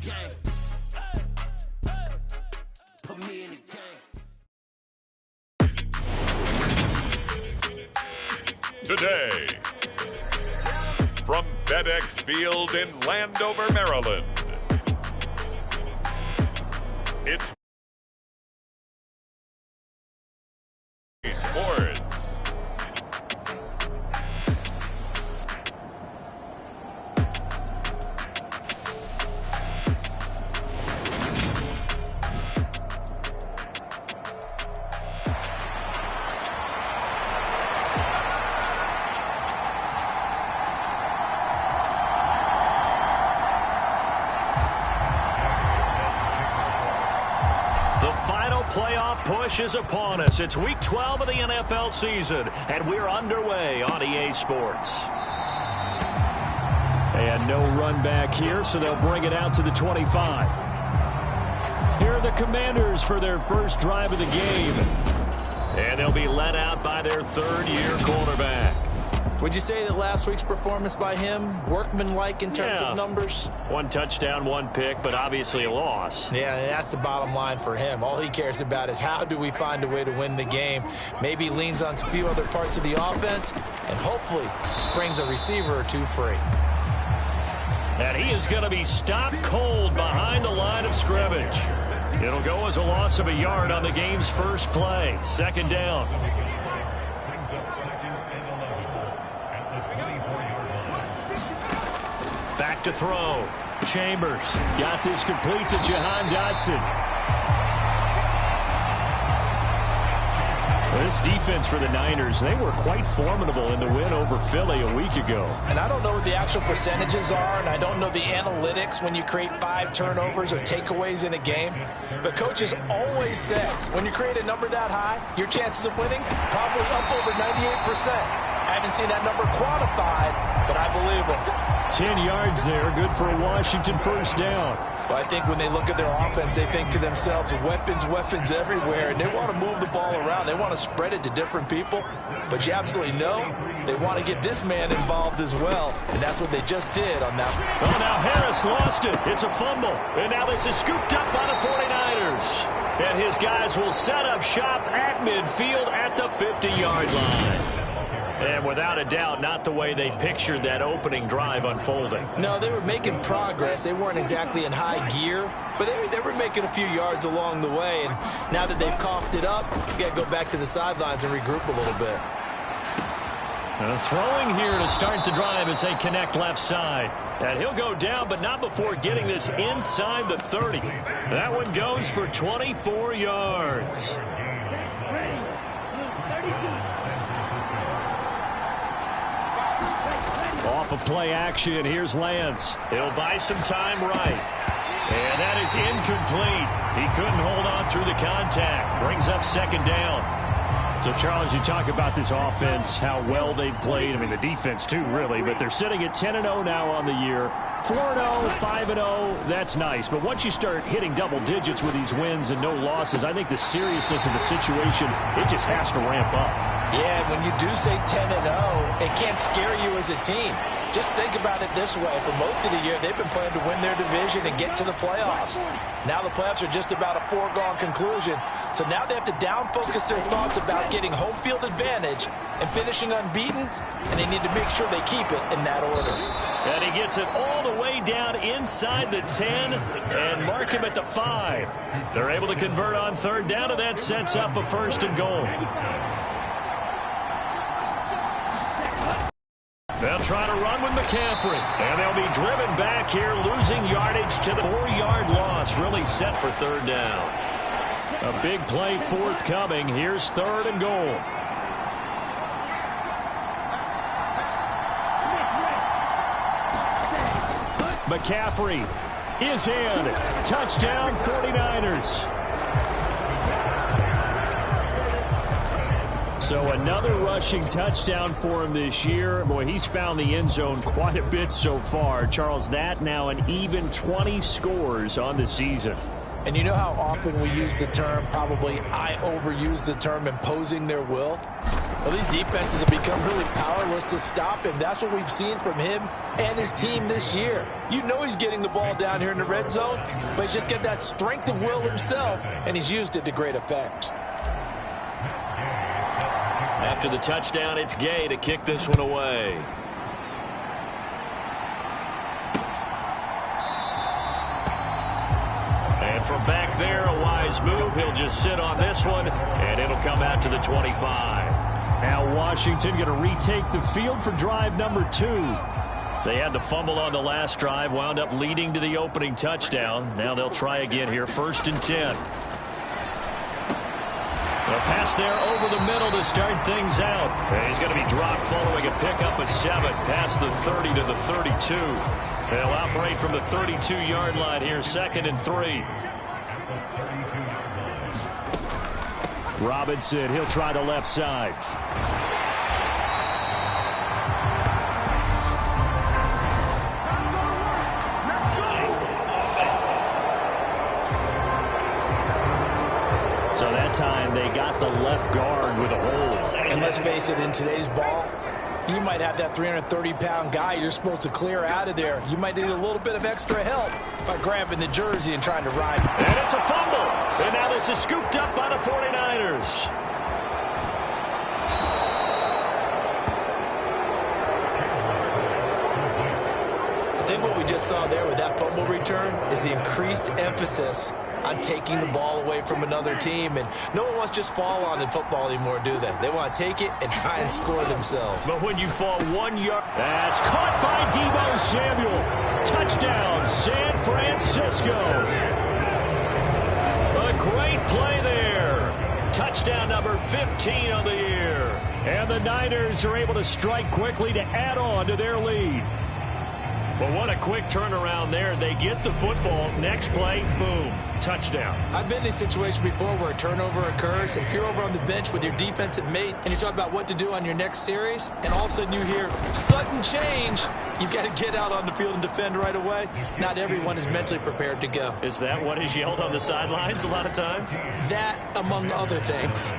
game. Put me in the game. Today, from FedEx Field in Landover, Maryland, it's Sports. Playoff push is upon us. It's week 12 of the NFL season, and we're underway on EA Sports. And no run back here, so they'll bring it out to the 25. Here are the Commanders for their first drive of the game. And they'll be led out by their third-year quarterback. Would you say that last week's performance by him, workmanlike in terms of numbers? 1 touchdown, 1 pick, but obviously a loss. Yeah, that's the bottom line for him. All he cares about is how do we find a way to win the game. Maybe he leans on a few other parts of the offense and hopefully springs a receiver or two free. And he is going to be stopped cold behind the line of scrimmage. It'll go as a loss of a yard on the game's first play. Second down. Back to throw. Chambers got this complete to Jahan Dotson. This defense for the Niners, they were quite formidable in the win over Philly a week ago. And I don't know what the actual percentages are, and I don't know the analytics when you create 5 turnovers or takeaways in a game. But coaches always said, when you create a number that high, your chances of winning probably up over 98%. I haven't seen that number quantified, but I believe them. 10 yards there, good for a Washington first down. Well, I think when they look at their offense, they think to themselves, weapons, weapons everywhere, and they want to move the ball around. They want to spread it to different people, but you absolutely know they want to get this man involved as well, and that's what they just did on that. Oh, now Harris lost it. It's a fumble, and now this is scooped up by the 49ers. And his guys will set up shop at midfield at the 50-yard line. And without a doubt, not the way they pictured that opening drive unfolding. No, they were making progress. They weren't exactly in high gear, but they were making a few yards along the way. And now that they've coughed it up, you got to go back to the sidelines and regroup a little bit. Throwing here to start the drive as they connect left side. And he'll go down, but not before getting this inside the 30. That one goes for 24 yards. Off of play action, here's Lance. He'll buy some time right. And that is incomplete. He couldn't hold on through the contact. Brings up second down. So, Charles, you talk about this offense, how well they've played. I mean, the defense, too, really. But they're sitting at 10-0 now on the year. 4-0, 5-0, that's nice. But once you start hitting double digits with these wins and no losses, I think the seriousness of the situation, it just has to ramp up. Yeah, when you do say 10-0, it can't scare you as a team. Just think about it this way. For most of the year, they've been playing to win their division and get to the playoffs. Now the playoffs are just about a foregone conclusion. So now they have to down-focus their thoughts about getting home field advantage and finishing unbeaten, and they need to make sure they keep it in that order. And he gets it all the way down inside the 10 and mark him at the 5. They're able to convert on third down, and that sets up a first and goal. They'll try to run with McCaffrey, and they'll be driven back here, losing yardage to the 4-yard loss. Really set for third down. A big play forthcoming. Here's third and goal. McCaffrey is in. Touchdown, 49ers. So another rushing touchdown for him this year. Boy, he's found the end zone quite a bit so far. Charles, that now an even 20 scores on the season. And you know how often we use the term, probably I overuse the term, imposing their will? Well, these defenses have become really powerless to stop him. That's what we've seen from him and his team this year. You know he's getting the ball down here in the red zone, but he's just got that strength of will himself, and he's used it to great effect. After the touchdown, it's Gay to kick this one away. And from back there, a wise move. He'll just sit on this one, and it'll come out to the 25. Now Washington going to retake the field for drive number 2. They had the fumble on the last drive, wound up leading to the opening touchdown. Now they'll try again here, 1st and 10. A pass there over the middle to start things out. And he's going to be dropped following a pickup of 7 past the 30 to the 32. They'll operate from the 32-yard line here, 2nd and 3. Robinson, he'll try the left side. So that time they got the left guard with a hold. And let's face it, in today's ball, you might have that 330-pound guy you're supposed to clear out of there. You might need a little bit of extra help by grabbing the jersey and trying to ride. And it's a fumble. And now this is scooped up by the 49ers. I think what we just saw there with that fumble return is the increased emphasis on taking the ball away from another team. And no one wants to just fall on in football anymore, do they? They want to take it and try and score themselves. But when you fall 1 yard, that's caught by Deebo Samuel. Touchdown, San Francisco. A great play there. Touchdown number 15 on the year. And the Niners are able to strike quickly to add on to their lead. But what a quick turnaround there. They get the football. Next play, boom, touchdown. I've been in a situation before where a turnover occurs, and if you're over on the bench with your defensive mate and you're talking about what to do on your next series, and all of a sudden you hear sudden change, you've got to get out on the field and defend right away. Not everyone is mentally prepared to go. Is that what is yelled on the sidelines a lot of times? That, among other things.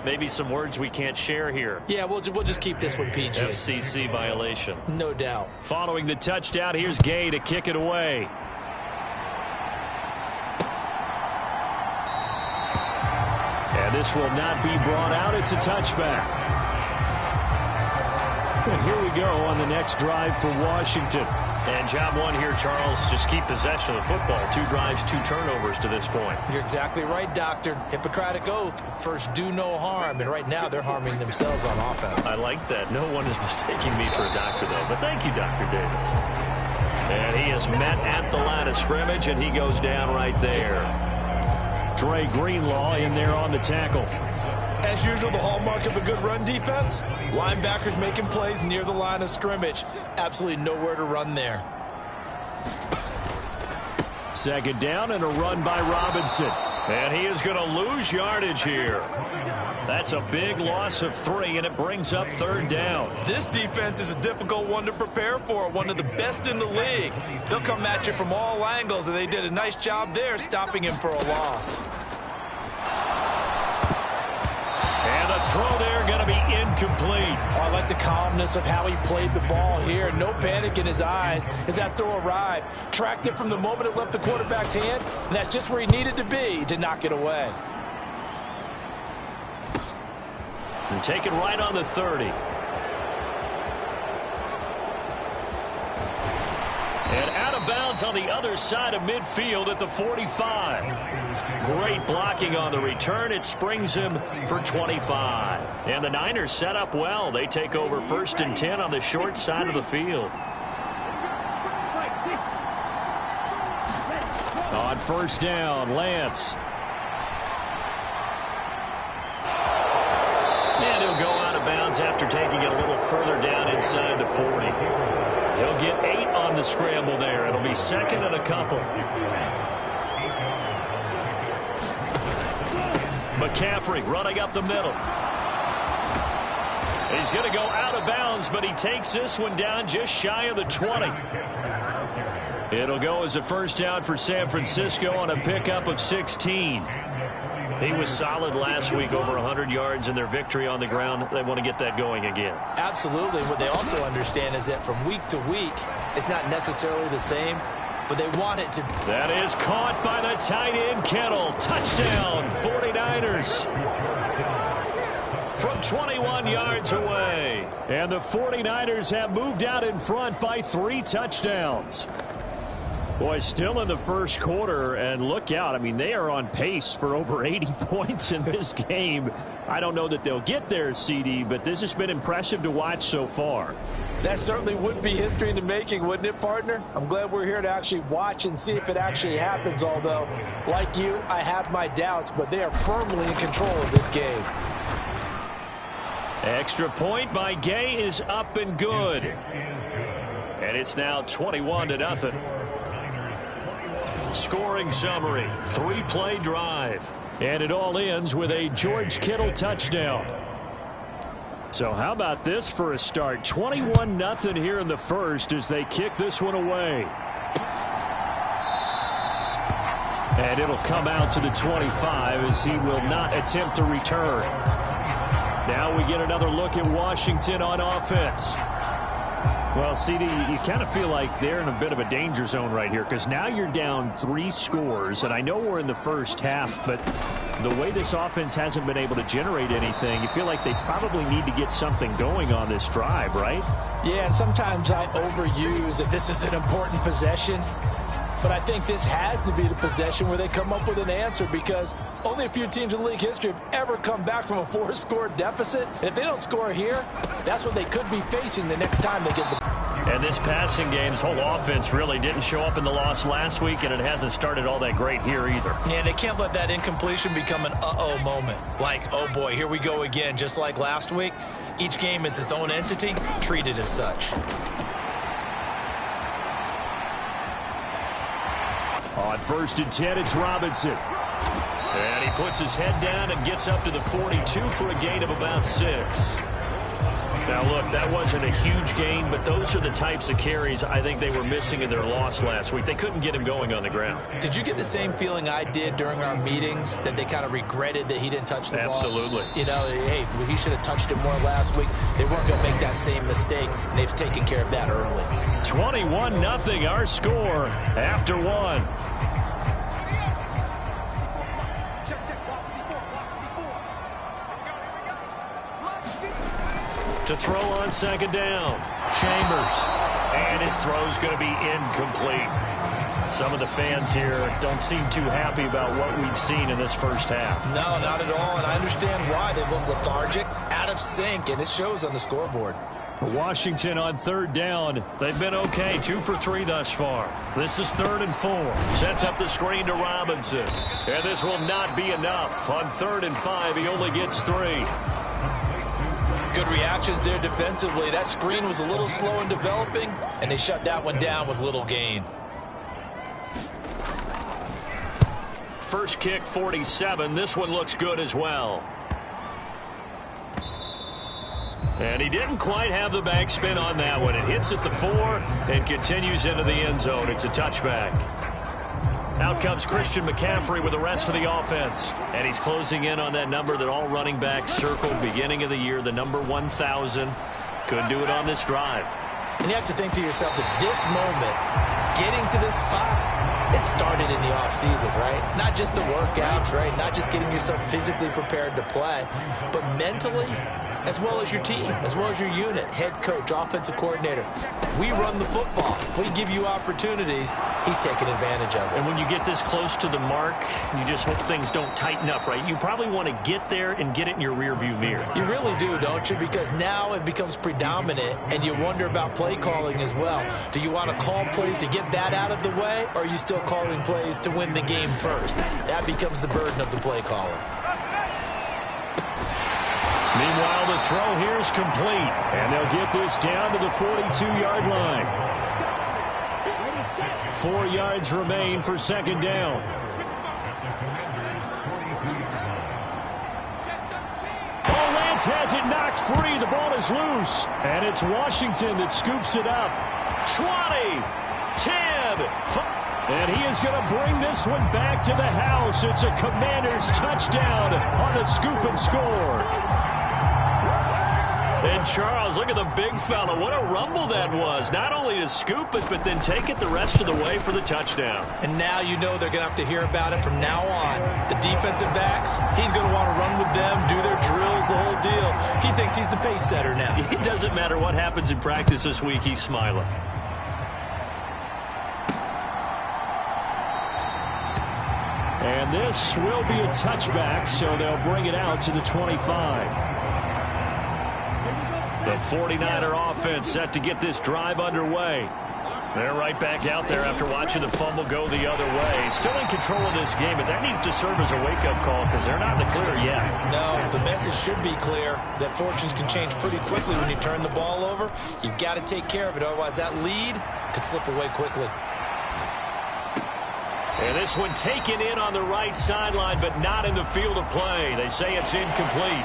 Maybe some words we can't share here. Yeah, we'll just keep this one PG. FCC violation. No doubt. Following the touchdown, here's Gay to kick it away. And this will not be brought out. It's a touchback. And here we go on the next drive for Washington. And job 1 here, Charles, just keep possession of the football. 2 drives, 2 turnovers to this point. You're exactly right, Doctor. Hippocratic oath. First, do no harm. And right now, they're harming themselves on offense. I like that. No one is mistaking me for a doctor, though. But thank you, Dr. Davis. And he is met at the line of scrimmage, and he goes down right there. Dre Greenlaw in there on the tackle. As usual, the hallmark of a good run defense, linebackers making plays near the line of scrimmage. Absolutely nowhere to run there. 2nd down and a run by Robinson. And he is going to lose yardage here. That's a big loss of 3, and it brings up 3rd down. This defense is a difficult one to prepare for, one of the best in the league. They'll come at you from all angles, and they did a nice job there stopping him for a loss. And the throw there going to be incomplete. Oh, I like the calmness of how he played the ball here. No panic in his eyes as that throw arrived. Tracked it from the moment it left the quarterback's hand, and that's just where he needed to be to knock it away. And take it right on the 30. And out of bounds on the other side of midfield at the 45. Great blocking on the return. It springs him for 25. And the Niners set up well. They take over 1st and 10 on the short side of the field. On 1st down, Lance. And he'll go out of bounds after taking it a little further down inside the 40. He'll get 8 on the scramble there. It'll be 2nd and a couple. McCaffrey running up the middle. He's going to go out of bounds, but he takes this one down just shy of the 20. It'll go as a first down for San Francisco on a pickup of 16. He was solid last week, over 100 yards in their victory on the ground. They want to get that going again. Absolutely. What they also understand is that from week to week, it's not necessarily the same, but they want it to. That is caught by the tight end, Kittle. Touchdown, 49ers. From 21 yards away. And the 49ers have moved out in front by 3 touchdowns. Boy, still in the first quarter, and look out. I mean, they are on pace for over 80 points in this game. I don't know that they'll get there, CD, but this has been impressive to watch so far. That certainly would be history in the making, wouldn't it, partner? I'm glad we're here to actually watch and see if it actually happens, although, like you, I have my doubts, but they are firmly in control of this game. Extra point by Gay is up and good. And it's now 21-0. Scoring summary, 3-play drive. And it all ends with a George Kittle touchdown. So how about this for a start? 21-0 here in the first as they kick this one away. And it'll come out to the 25 as he will not attempt to return. Now we get another look at Washington on offense. Well, CD, you kind of feel like they're in a bit of a danger zone right here because now you're down 3 scores, and I know we're in the first half, but the way this offense hasn't been able to generate anything, you feel like they probably need to get something going on this drive, right? Yeah, and sometimes I overuse that this is an important possession, but I think this has to be the possession where they come up with an answer because only a few teams in league history have ever come back from a 4-score deficit. And if they don't score here, that's what they could be facing the next time they get the. And this passing game's whole offense really didn't show up in the loss last week, and it hasn't started all that great here either. Yeah, they can't let that incompletion become an uh-oh moment. Like, oh boy, here we go again, just like last week. Each game is its own entity, treated as such. On 1st and 10, it's Robinson. And he puts his head down and gets up to the 42 for a gain of about 6. Now, look, that wasn't a huge gain, but those are the types of carries I think they were missing in their loss last week. They couldn't get him going on the ground. Did you get the same feeling I did during our meetings, that they kind of regretted that he didn't touch the ball? Absolutely. You know, hey, he should have touched it more last week. They weren't going to make that same mistake, and they've taken care of that early. 21-0, our score after 1. To throw on 2nd down. Chambers. And his throw's going to be incomplete. Some of the fans here don't seem too happy about what we've seen in this first half. No, not at all, and I understand why. They look lethargic, out of sync, and it shows on the scoreboard. Washington on 3rd down. They've been okay, 2 for 3 thus far. This is 3rd and 4. Sets up the screen to Robinson. And this will not be enough. On 3rd and 5, he only gets 3. Good reactions there defensively. That screen was a little slow in developing, and they shut that one down with little gain. First kick, 47. This one looks good as well. And he didn't quite have the backspin on that one. It hits at the 4 and continues into the end zone. It's a touchback. Out comes Christian McCaffrey with the rest of the offense. And he's closing in on that number that all running backs circled beginning of the year, the number 1,000. Couldn't do it on this drive. And you have to think to yourself that this moment, getting to this spot, it started in the offseason, right? Not just the workouts, right? Not just getting yourself physically prepared to play, but mentally, as well as your team, as well as your unit, head coach, offensive coordinator. We run the football. We give you opportunities. He's taking advantage of it. And when you get this close to the mark, you just hope things don't tighten up, right? You probably want to get there and get it in your rearview mirror. You really do, don't you? Because now it becomes predominant, and you wonder about play calling as well. Do you want to call plays to get that out of the way, or are you still calling plays to win the game first? That becomes the burden of the play caller. Meanwhile, the throw here is complete, and they'll get this down to the 42-yard line. 4 yards remain for 2nd down. Oh, Lance has it knocked free. The ball is loose, and it's Washington that scoops it up. 20, 10. 11. And he is going to bring this one back to the house. It's a Commanders touchdown on the scoop and score. And Charles, look at the big fella. What a rumble that was. Not only to scoop it, but then take it the rest of the way for the touchdown. And now you know they're going to have to hear about it from now on. The defensive backs, he's going to want to run with them, do their drills, the whole deal. He thinks he's the pace setter now. It doesn't matter what happens in practice this week. He's smiling. And this will be a touchback, so they'll bring it out to the 25. The 49er offense set to get this drive underway. They're right back out there after watching the fumble go the other way. Still in control of this game, but that needs to serve as a wake-up call because they're not in the clear yet. No, the message should be clear that fortunes can change pretty quickly when you turn the ball over. You've got to take care of it, otherwise that lead could slip away quickly. And this one taken in on the right sideline, but not in the field of play. They say it's incomplete.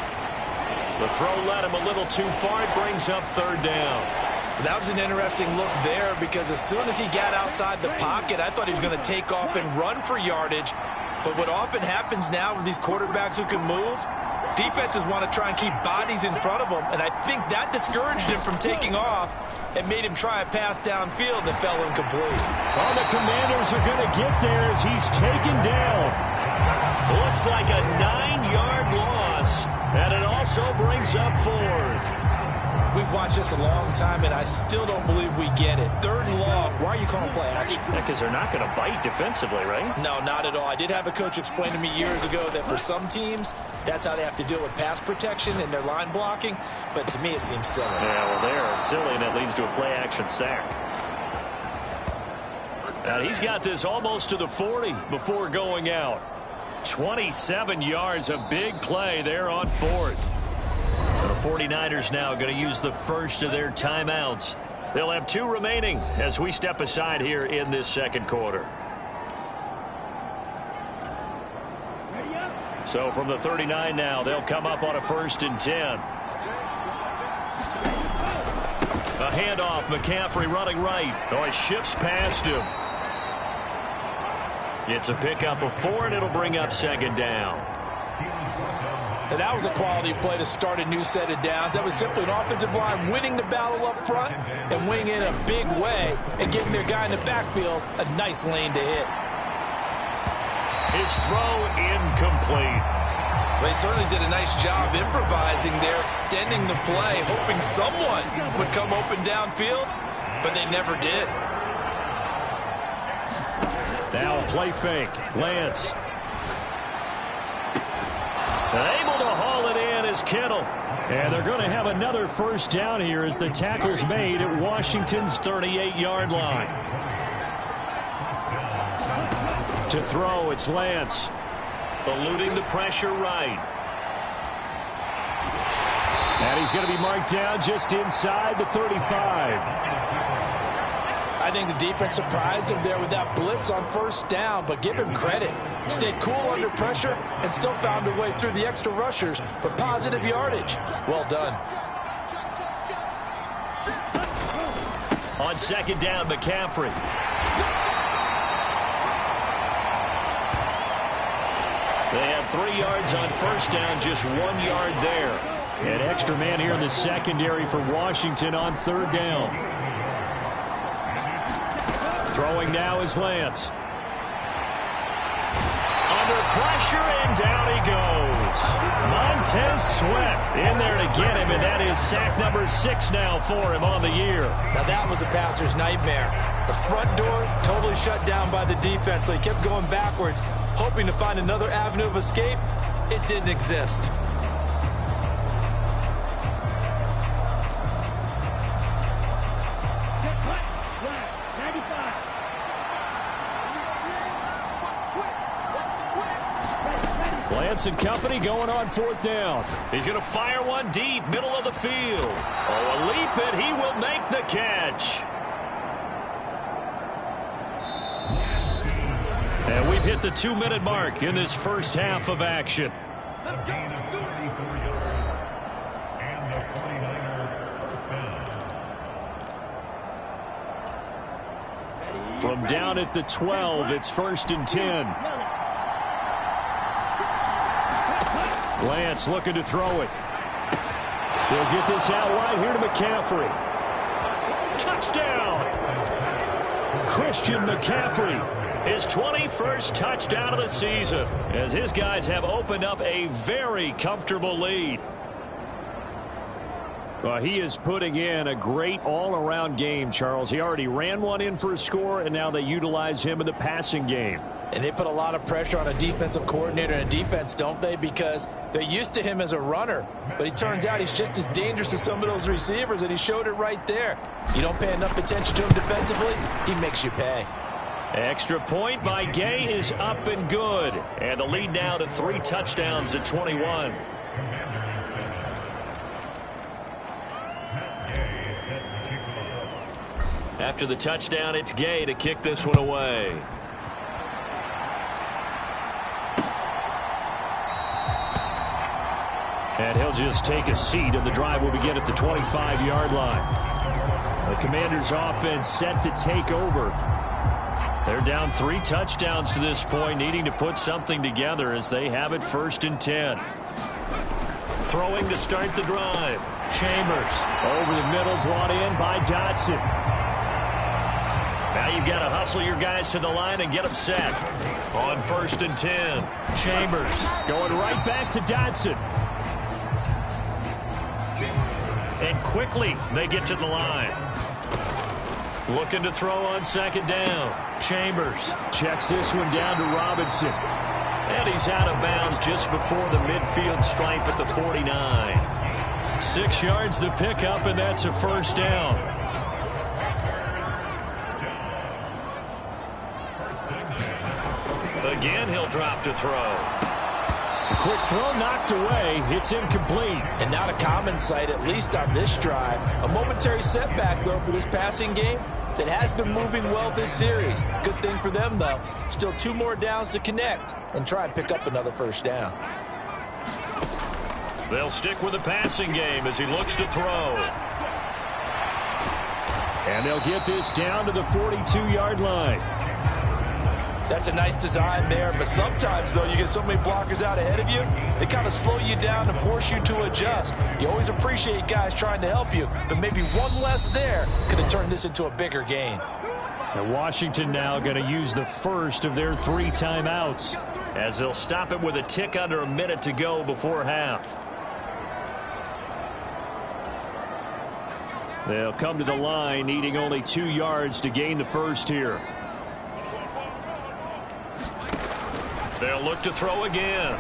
The throw led him a little too far. It brings up third down. That was an interesting look there because as soon as he got outside the pocket, I thought he was going to take off and run for yardage. But what often happens now with these quarterbacks who can move, defenses want to try and keep bodies in front of them. And I think that discouraged him from taking off and made him try a pass downfield that fell incomplete. Well, the Commanders are going to get there as he's taken down. Looks like a 9-yard loss, and it also brings up fourth. We've watched this a long time, and I still don't believe we get it. Third and long. Why are you calling play action? Yeah, because they're not going to bite defensively, right? No, not at all. I did have a coach explain to me years ago that for some teams, that's how they have to deal with pass protection and their line blocking. But to me, it seems silly. Yeah, well, they're silly, and it leads to a play-action sack. Now, he's got this almost to the 40 before going out. 27 yards, a big play there on fourth. The 49ers now going to use the first of their timeouts. They'll have 2 remaining as we step aside here in this second quarter. So from the 39 now, they'll come up on a 1st and 10. A handoff, McCaffrey running right. Oh, it shifts past him. It's a pickup of 4, and it'll bring up 2nd down. And that was a quality play to start a new set of downs. That was simply an offensive line winning the battle up front and winning in a big way and giving their guy in the backfield a nice lane to hit. His throw incomplete. They certainly did a nice job improvising there, extending the play, hoping someone would come open downfield, but they never did. Now a play fake. Lance. Able to haul it in is Kittle. And they're going to have another 1st down here as the tackle's made at Washington's 38-yard line. To throw, it's Lance. Eluding the pressure right. And he's going to be marked down just inside the 35. I think the defense surprised him there with that blitz on 1st down, but give him credit. Stayed cool under pressure and still found a way through the extra rushers for positive yardage. Well done. On 2nd down, McCaffrey. They have 3 yards on 1st down, just 1 yard there. An extra man here in the secondary for Washington on 3rd down. Throwing now is Lance. Under pressure, and down he goes. Montez Sweat in there to get him, and that is sack number 6 now for him on the year. Now that was a passer's nightmare. The front door totally shut down by the defense, so he kept going backwards, hoping to find another avenue of escape. It didn't exist. Lance and company going on 4th down. He's going to fire one deep, middle of the field. Oh, a leap, and he will make the catch. And we've hit the 2-minute mark in this first half of action. From down at the 12, it's 1st and 10. Lance looking to throw it. He'll get this out wide here to McCaffrey. Touchdown! Christian McCaffrey, his 21st touchdown of the season, as his guys have opened up a very comfortable lead. Well, he is putting in a great all-around game, Charles. He already ran one in for a score, and now they utilize him in the passing game. And they put a lot of pressure on a defensive coordinator and a defense, don't they? Because they're used to him as a runner. But it turns out he's just as dangerous as some of those receivers, and he showed it right there. You don't pay enough attention to him defensively, he makes you pay. Extra point by Gay is up and good. And the lead now to 3 touchdowns at 21. After the touchdown, it's Gay to kick this one away. And he'll just take a seat, and the drive will begin at the 25-yard line. The Commanders' offense set to take over. They're down 3 touchdowns to this point, needing to put something together as they have it 1st and 10. Throwing to start the drive. Chambers over the middle, brought in by Dotson. Now you've got to hustle your guys to the line and get them set. On 1st and 10, Chambers going right back to Dotson. And quickly they get to the line. Looking to throw on 2nd down. Chambers checks this one down to Robinson. And he's out of bounds just before the midfield stripe at the 49. 6 yards the pickup, and that's a 1st down. Again, he'll drop to throw. Quick throw knocked away. It's incomplete. And not a common sight, at least on this drive. A momentary setback, though, for this passing game that has been moving well this series. Good thing for them, though. Still 2 more downs to connect and try and pick up another 1st down. They'll stick with the passing game as he looks to throw. And they'll get this down to the 42-yard line. That's a nice design there, but sometimes, though, you get so many blockers out ahead of you, they kind of slow you down and force you to adjust. You always appreciate guys trying to help you, but maybe one less there could have turned this into a bigger gain. And Washington now going to use the first of their 3 timeouts as they'll stop it with a tick under a minute to go before half. They'll come to the line needing only 2 yards to gain the first here. They'll look to throw again.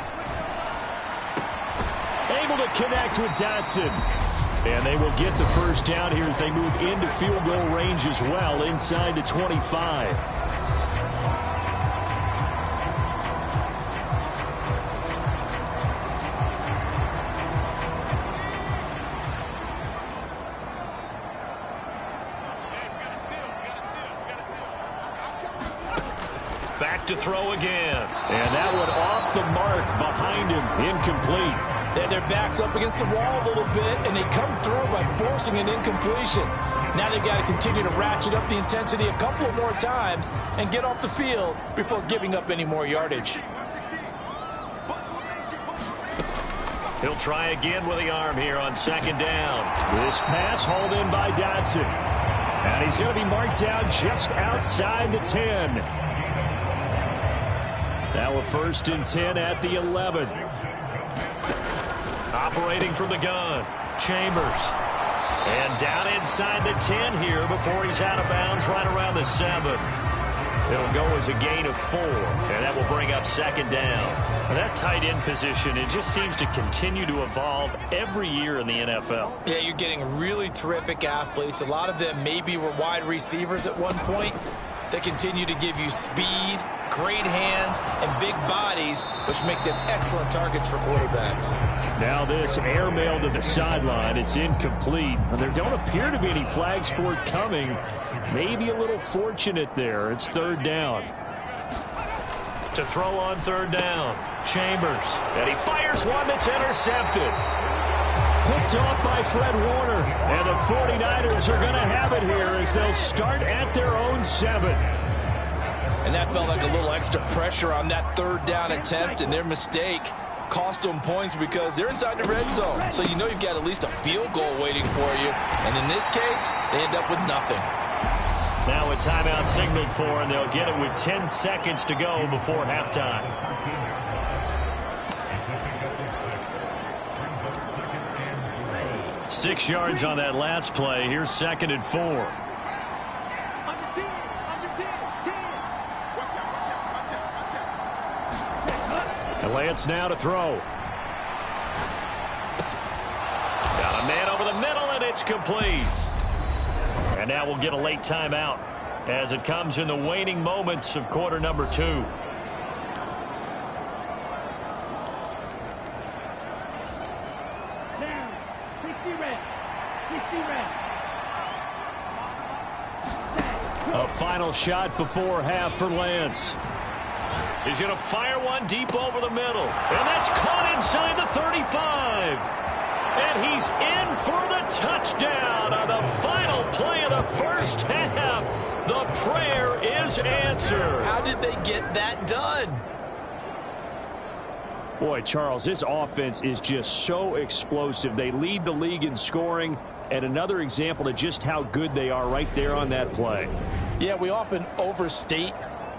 Able to connect with Dotson. And they will get the 1st down here as they move into field goal range as well inside the 25. Back to throw again. And that one off the mark behind him. Incomplete. Their back's up against the wall a little bit, and they come through by forcing an incompletion. Now they've got to continue to ratchet up the intensity a couple of more times and get off the field before giving up any more yardage. He'll try again with the arm here on 2nd down. This pass hauled in by Dotson. And he's going to be marked down just outside the 10. Now a 1st and 10 at the 11. Operating from the gun, Chambers. And down inside the 10 here before he's out of bounds right around the 7. It'll go as a gain of 4, and that will bring up 2nd down. Well, that tight end position, it just seems to continue to evolve every year in the NFL. Yeah, you're getting really terrific athletes. A lot of them maybe were wide receivers at one point. They continue to give you speed, great hands, and big bodies, which make them excellent targets for quarterbacks. Now this airmail to the sideline. It's incomplete. And there don't appear to be any flags forthcoming. Maybe a little fortunate there. It's 3rd down. To throw on 3rd down, Chambers. And he fires one that's intercepted. Picked off by Fred Warner. And the 49ers are going to have it here as they'll start at their own 7. And that felt like a little extra pressure on that third down attempt, and their mistake cost them points because they're inside the red zone. So you know you've got at least a field goal waiting for you. And in this case, they end up with nothing. Now a timeout signaled for, and they'll get it with 10 seconds to go before halftime. Six yards on that last play. Here's 2nd and 4. And Lance now to throw. Got a man over the middle, and it's complete. And now we'll get a late timeout as it comes in the waning moments of quarter number 2. A final shot before half for Lance. He's going to fire one deep over the middle. And that's caught inside the 35. And he's in for the touchdown on the final play of the first half. The prayer is answered. How did they get that done? Boy, Charles, this offense is just so explosive. They lead the league in scoring, and another example of just how good they are right there on that play. Yeah, we often overstate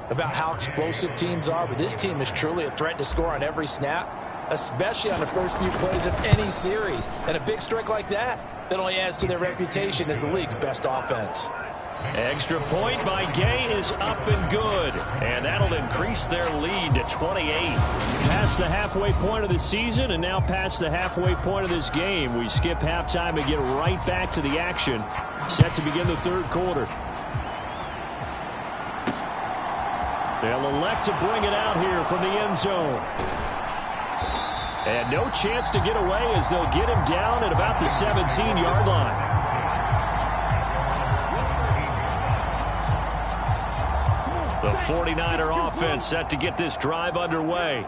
about how explosive teams are, but this team is truly a threat to score on every snap, especially on the first few plays of any series. And a big strike like that only adds to their reputation as the league's best offense. Extra point by Gay is up and good. And that'll increase their lead to 28. Past the halfway point of the season and now past the halfway point of this game. We skip halftime and get right back to the action. Set to begin the third quarter. They'll elect to bring it out here from the end zone. And no chance to get away as they'll get him down at about the 17-yard line. The 49er offense set to get this drive underway.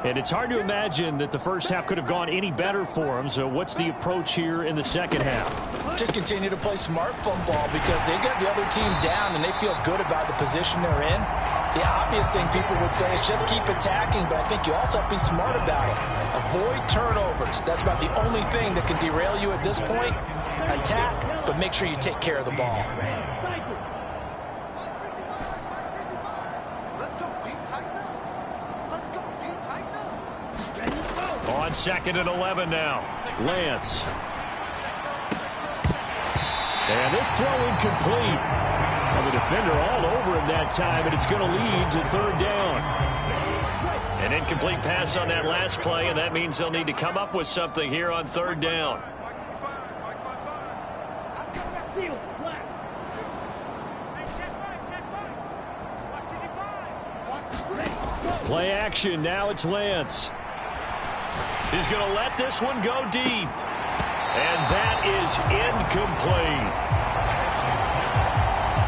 And it's hard to imagine that the first half could have gone any better for them. So what's the approach here in the second half? Just continue to play smart football because they got the other team down and they feel good about the position they're in. The obvious thing people would say is just keep attacking, but I think you also have to be smart about it. Avoid turnovers. That's about the only thing that can derail you at this point. Attack, but make sure you take care of the ball. On 2nd and 11 now. Lance. And this throw incomplete. And the defender all over him that time, and it's going to lead to third down. An incomplete pass on that last play, and that means they'll need to come up with something here on third down. Play action. Now it's Lance. He's going to let this one go deep. And that is incomplete.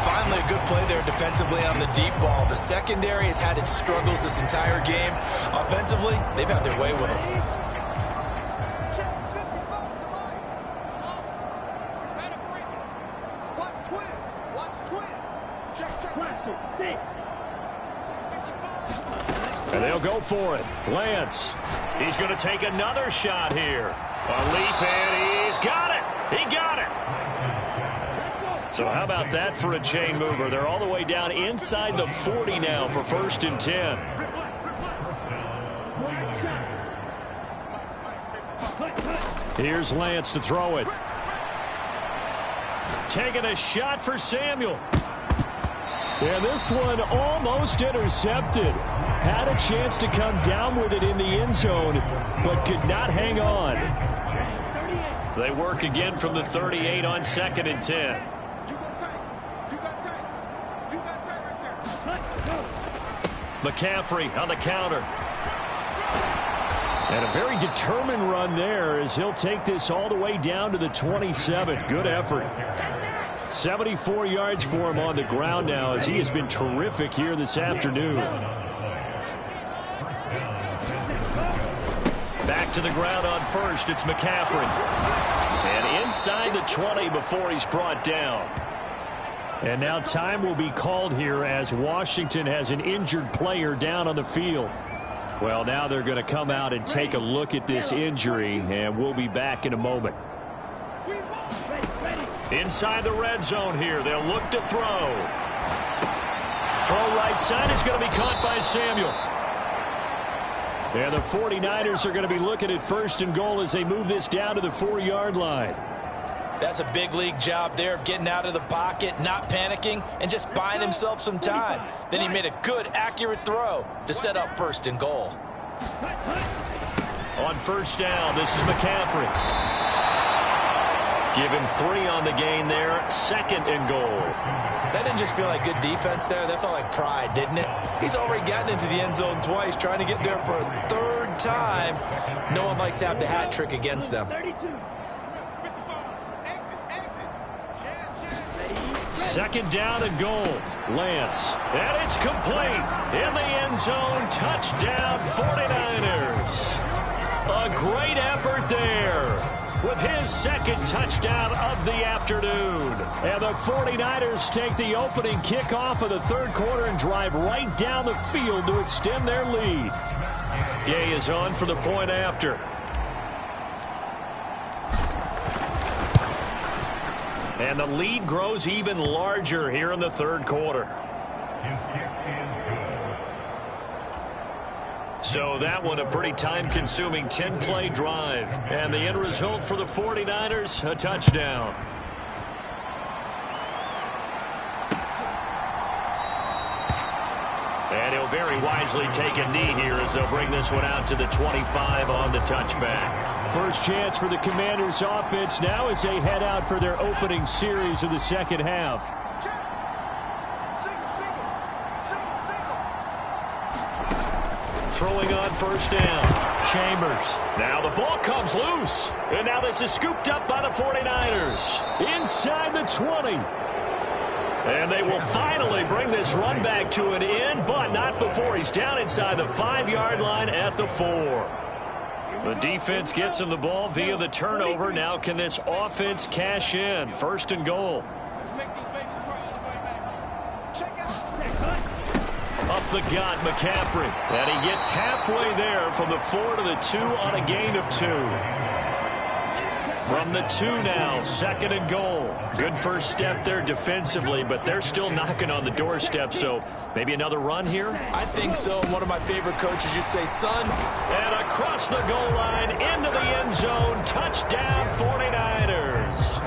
Finally, a good play there defensively on the deep ball. The secondary has had its struggles this entire game. Offensively, they've had their way with them. And they'll go for it. Lance. He's going to take another shot here. A leap, and he's got it. He got it. So how about that for a chain mover? They're all the way down inside the 40 now for 1st and 10. Here's Lance to throw it. Taking a shot for Samuel. And this one almost intercepted. Had a chance to come down with it in the end zone, but could not hang on. They work again from the 38 on 2nd and 10. McCaffrey on the counter. And a very determined run there as he'll take this all the way down to the 27. Good effort. 74 yards for him on the ground now as he has been terrific here this afternoon. Back to the ground on first. It's McCaffrey. And inside the 20 before he's brought down. And now time will be called here as Washington has an injured player down on the field. Well, now they're going to come out and take a look at this injury, and we'll be back in a moment. Inside the red zone here, they'll look to throw. Throw right side is going to be caught by Samuel. And the 49ers are going to be looking at 1st and goal as they move this down to the 4-yard line. That's a big league job there of getting out of the pocket, not panicking, and just buying himself some time. Then he made a good, accurate throw to set up 1st and goal. On 1st down, this is McCaffrey. Give him 3 on the gain there, 2nd and goal. That didn't just feel like good defense there. That felt like pride, didn't it? He's already gotten into the end zone twice, trying to get there for a 3rd time. No one likes to have the hat trick against them. 2nd down and goal. Lance. And it's complete. In the end zone. Touchdown 49ers. A great effort there with his 2nd touchdown of the afternoon. And the 49ers take the opening kickoff of the 3rd quarter and drive right down the field to extend their lead. Gay is on for the point after. And the lead grows even larger here in the 3rd quarter. So that one a pretty time-consuming 10-play drive. And the end result for the 49ers, a touchdown. And he'll very wisely take a knee here as they'll bring this one out to the 25 on the touchback. First chance for the Commanders' offense now as they head out for their opening series of the 2nd half. Throwing on 1st down. Chambers. Now the ball comes loose. And now this is scooped up by the 49ers. Inside the 20. And they will finally bring this run back to an end, but not before he's down inside the 5-yard line at the 4. The defense gets him the ball via the turnover. Now can this offense cash in? 1st and goal. Up the gut, McCaffrey. And he gets halfway there from the 4 to the 2 on a gain of 2. From the 2 now, 2nd and goal. Good first step there defensively, but they're still knocking on the doorstep, so maybe another run here? I think so. One of my favorite coaches used to say, son. And across the goal line, into the end zone, touchdown 49ers.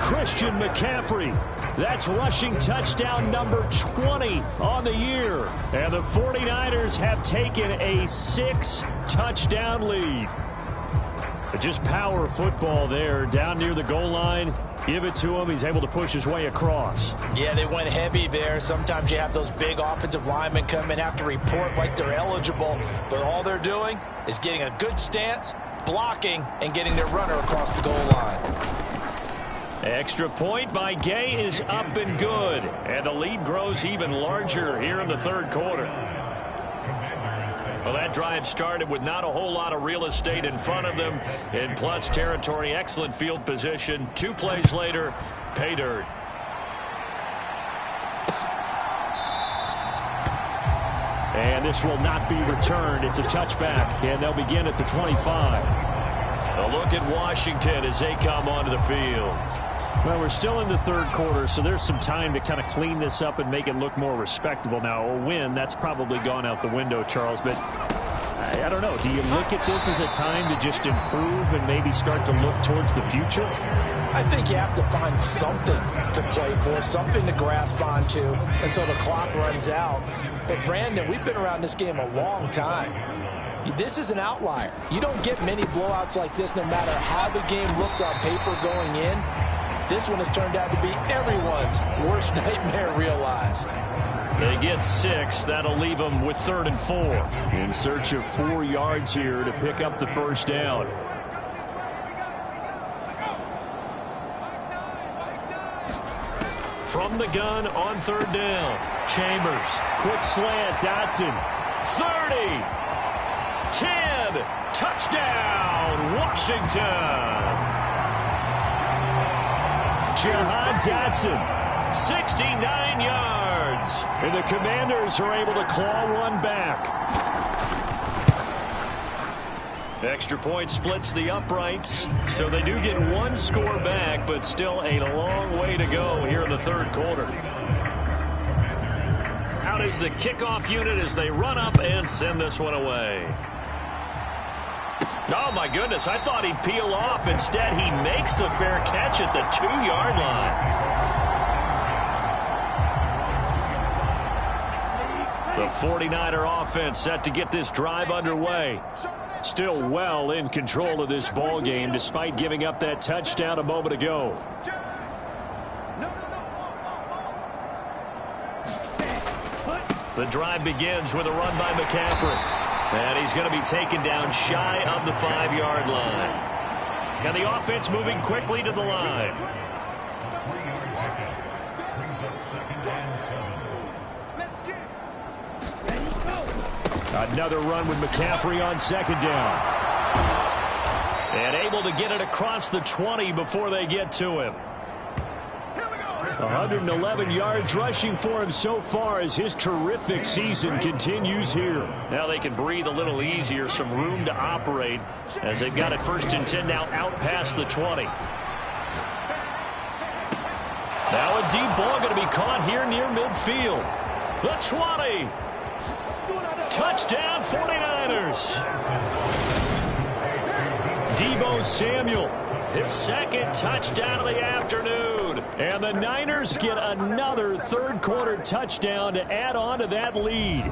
Christian McCaffrey. That's rushing touchdown number 20 on the year. And the 49ers have taken a 6-touchdown lead. Just power football there down near the goal line. Give it to him. He's able to push his way across. Yeah, they went heavy there. Sometimes you have those big offensive linemen come in, have to report like they're eligible. But all they're doing is getting a good stance, blocking, and getting their runner across the goal line. Extra point by Gay is up and good. And the lead grows even larger here in the 3rd quarter. Well, that drive started with not a whole lot of real estate in front of them. In plus territory, excellent field position. 2 plays later, pay dirt. And this will not be returned. It's a touchback, and they'll begin at the 25. A look at Washington as they come onto the field. Well, we're still in the 3rd quarter, so there's some time to kind of clean this up and make it look more respectable. Now, a win, that's probably gone out the window, Charles, but I don't know. Do you look at this as a time to just improve and maybe start to look towards the future? I think you have to find something to play for, something to grasp onto until the clock runs out. But, Brandon, we've been around this game a long time. This is an outlier. You don't get many blowouts like this no matter how the game looks on paper going in. This one has turned out to be everyone's worst nightmare realized. They get 6. That'll leave them with 3rd and 4. In search of 4 yards here to pick up the 1st down. From the gun on 3rd down. Chambers. Quick slant. Dotson. 30. 10. Touchdown. Washington. Jahan Dotson. 69 yards. And the Commanders are able to claw one back. Extra point splits the uprights, so they do get one score back, but still a long way to go here in the third quarter. Out is the kickoff unit as they run up and send this one away. Oh, my goodness, I thought he'd peel off. Instead, he makes the fair catch at the 2-yard line. The 49er offense set to get this drive underway. Still well in control of this ball game despite giving up that touchdown a moment ago. The drive begins with a run by McCaffrey. And he's going to be taken down shy of the 5-yard line. And the offense moving quickly to the line. Another run with McCaffrey on second down. And able to get it across the 20 before they get to him. 111 yards rushing for him so far as his terrific season continues here. Now they can breathe a little easier, some room to operate as they've got it 1st and 10 now out past the 20. Now a deep ball going to be caught here near midfield. The 20. Touchdown 49ers. Deebo Samuel, his second touchdown of the afternoon. And the Niners get another third-quarter touchdown to add on to that lead.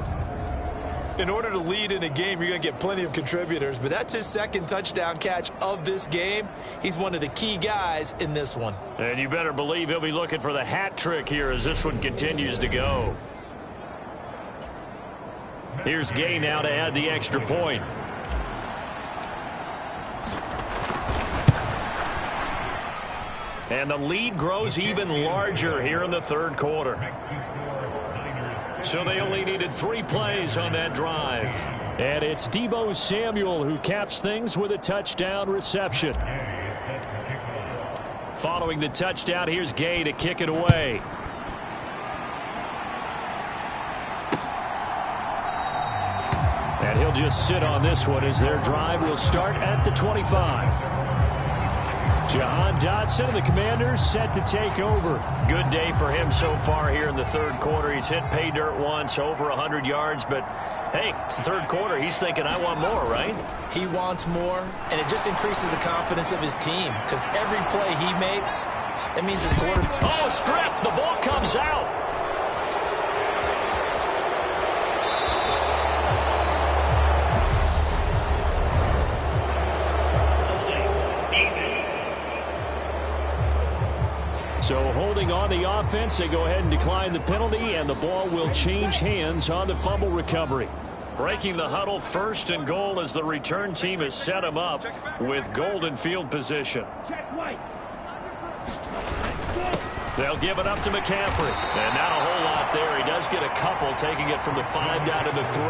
In order to lead in a game, you're going to get plenty of contributors, but that's his second touchdown catch of this game. He's one of the key guys in this one. And you better believe he'll be looking for the hat trick here as this one continues to go. Here's Gay now to add the extra point. And the lead grows even larger here in the third quarter. So they only needed 3 plays on that drive. And it's Deebo Samuel who caps things with a touchdown reception. Following the touchdown, here's Gay to kick it away. And he'll just sit on this one as their drive will start at the 25. Jahan Dotson and the Commanders set to take over. Good day for him so far here in the third quarter. He's hit pay dirt once, over 100 yards, but hey, it's the third quarter. He's thinking, I want more, right? He wants more, and it just increases the confidence of his team because every play he makes, that means his quarterback. Oh, strip! The ball comes out. So holding on the offense, they go ahead and decline the penalty, and the ball will change hands on the fumble recovery. Breaking the huddle, 1st and goal as the return team has set him up with golden field position. They'll give it up to McCaffrey. And not a whole lot there. He does get a couple, taking it from the 5 down to the 3.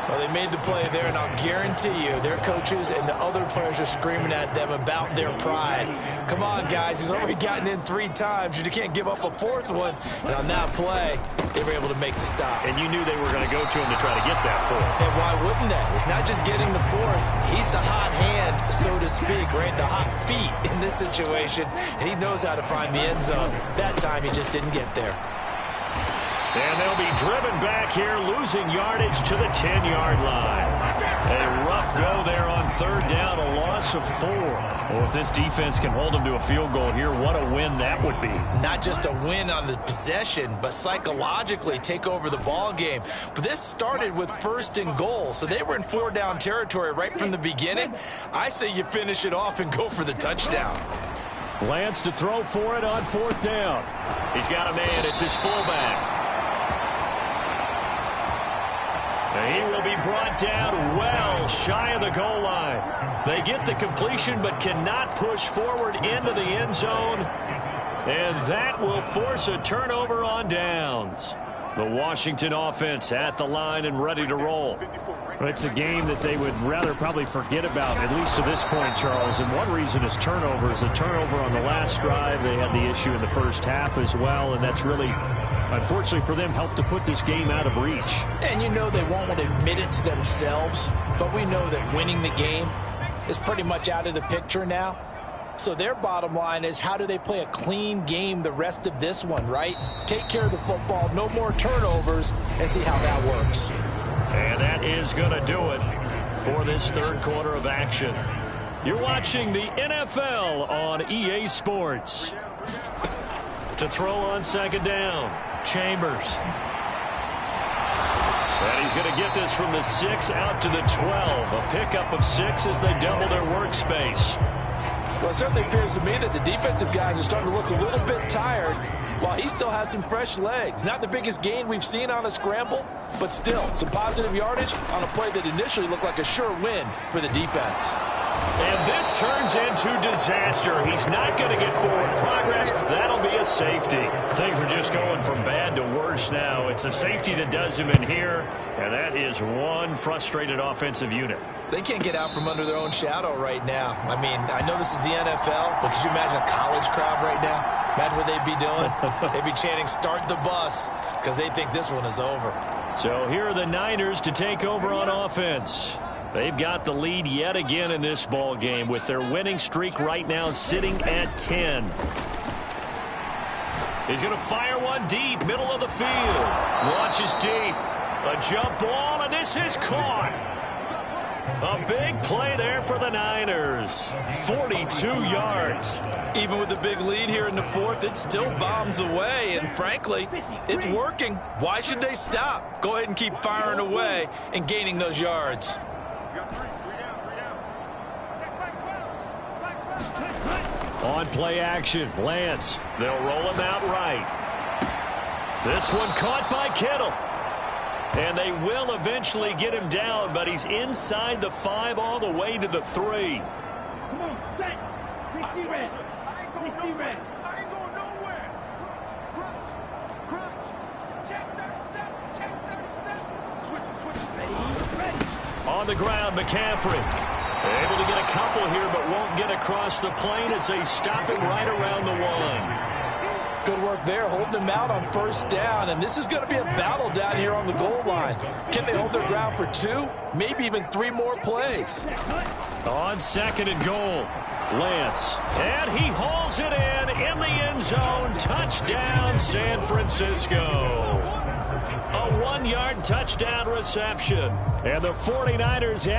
Well, they made the play there, and I'll guarantee you their coaches and the other players are screaming at them about their pride. Come on, guys. He's already gotten in 3 times. You can't give up a 4th one. And on that play, they were able to make the stop. And you knew they were going to go to him to try to get that 4th. And why wouldn't they? It's not just getting the 4th. He's the hot hand, so to speak, right? The hot feet in this situation. And he knows how to find the end zone. That time, he just didn't get there. And they'll be driven back here, losing yardage to the 10-yard line. A rough go there on 3rd down, a loss of 4. Well, if this defense can hold them to a field goal here, what a win that would be. Not just a win on the possession, but psychologically take over the ball game. But this started with 1st and goal, so they were in 4-down territory right from the beginning. I say you finish it off and go for the touchdown. Lance to throw for it on 4th down. He's got a man. It's his fullback. And he will be brought down well shy of the goal line. They get the completion but cannot push forward into the end zone. And that will force a turnover on downs. The Washington offense at the line and ready to roll. It's a game that they would rather probably forget about, at least to this point, Charles. And one reason is turnovers. A turnover on the last drive. They had the issue in the first half as well, and that's really, unfortunately for them, helped to put this game out of reach. And you know they won't admit it to themselves, but we know that winning the game is pretty much out of the picture now. So their bottom line is, how do they play a clean game the rest of this one, right? Take care of the football, no more turnovers, and see how that works. And that is going to do it for this third quarter of action. You're watching the NFL on EA Sports. To throw on second down, Chambers. And he's going to get this from the 6 out to the 12. A pickup of 6 as they double their workspace. Well, it certainly appears to me that the defensive guys are starting to look a little bit tired while he still has some fresh legs. Not the biggest gain we've seen on a scramble, but still some positive yardage on a play that initially looked like a sure win for the defense. And this turns into disaster. He's not going to get forward progress. That'll be a safety. Things are just going from bad to worse now. It's a safety that does him in here, and that is one frustrated offensive unit. They can't get out from under their own shadow right now. I mean, I know this is the NFL, but could you imagine a college crowd right now? Imagine what they'd be doing. They'd be chanting, "Start the bus," because they think this one is over. So here are the Niners to take over on offense. They've got the lead yet again in this ball game with their winning streak right now sitting at 10. He's going to fire one deep, middle of the field. Launches deep. A jump ball, and this is caught. A big play there for the Niners. 42 yards. Even with the big lead here in the fourth, it still bombs away. And frankly, it's working. Why should they stop? Go ahead and keep firing away and gaining those yards. On play action, Lance. They'll roll him out right. This one caught by Kittle. And they will eventually get him down, but he's inside the 5 all the way to the 3. Come on, set. 60 red. 60 red. I ain't going nowhere. Crunch. Crunch. Check 37. Check 37. Switch it. Ready. On the ground, McCaffrey. Able to get a couple here, but won't get across the plane as they stop him right around the 1. Good work there, holding him out on first down, and this is going to be a battle down here on the goal line. Can they hold their ground for 2, maybe even 3 more plays? On second and goal, Lance. And he hauls it in the end zone. Touchdown, San Francisco. A 1-yard touchdown reception. And the 49ers have